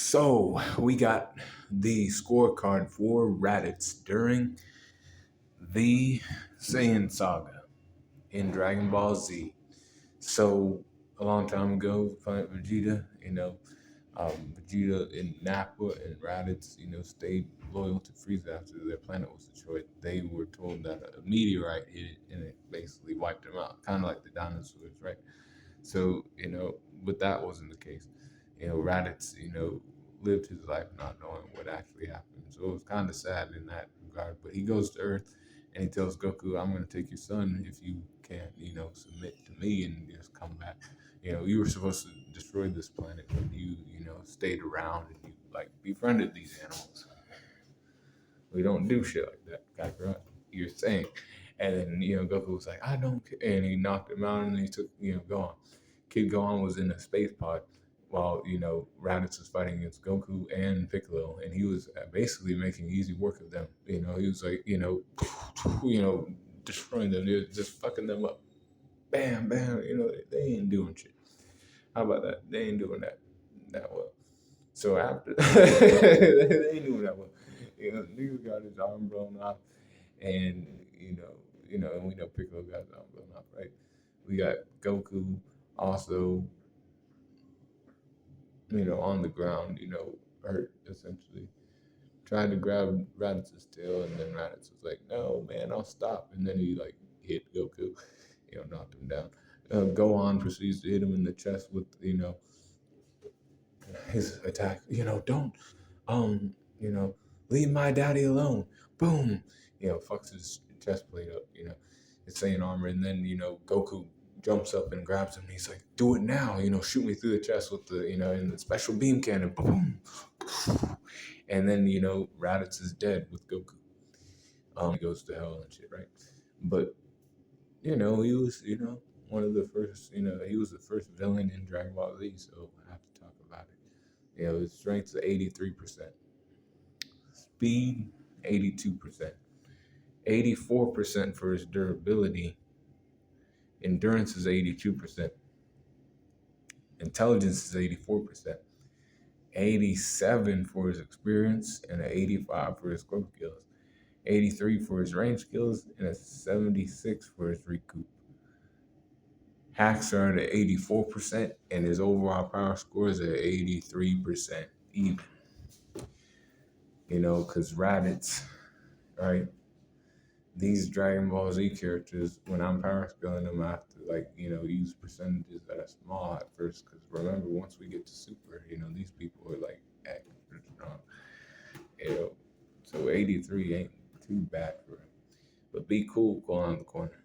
So we got the scorecard for Raditz during the Saiyan saga in Dragon Ball Z. So a long time ago, Planet Vegeta, Vegeta and Nappa and Raditz, stayed loyal to Frieza after their planet was destroyed. They were told that a meteorite hit it and it basically wiped them out, kind of like the dinosaurs, right? So, but that wasn't the case. Raditz, lived his life not knowing what actually happened. So it was kind of sad in that regard. But he goes to Earth and he tells Goku, I'm going to take your son if you can't, submit to me and just come back. You were supposed to destroy this planet, but you stayed around and you, like, befriended these animals. We don't do shit like that, Kakarot. You're saying. And then, Goku was like, I don't care. And he knocked him out and he took, Gohan. Kid Gohan was in a space pod while, Raditz was fighting against Goku and Piccolo. And he was basically making easy work of them. He was like, destroying them. He was just fucking them up. Bam, bam. They ain't doing shit. How about that? They ain't doing that well. So after, they ain't doing that well. Nigga got his arm blown off, and and we know Piccolo got his arm blown off, right? We got Goku also, on the ground, hurt essentially. Tried to grab Raditz's tail, and then Raditz was like, "No, man, I'll stop." And then he like hit Goku, knocked him down. Gohan proceeds to hit him in the chest with his attack. Don't, um, leave my daddy alone. Boom. Fucks his chest plate up. His Saiyan armor, and then Goku jumps up and grabs him. And he's like, "Do it now. Shoot me through the chest with the in the special beam cannon." Boom. And then Raditz is dead with Goku. He goes to hell and shit, right? But he was one of the first. He was the first villain in Dragon Ball Z, so I have to talk about it. His strength is 83%, speed 82%, 84% for his durability, endurance is 82%, intelligence is 84%, 87 for his experience, and an 85 for his quick skills, 83 for his range skills, and a 76 for his recoup. Hacks are at 84%, and his overall power score is at 83% even. Because Raditz, right? These Dragon Ball Z characters, when I'm power scaling them, I have to use percentages that are small at first. Because remember, once we get to Super, these people are like extra strong. So 83 ain't too bad for him. But be cool, go on the corner.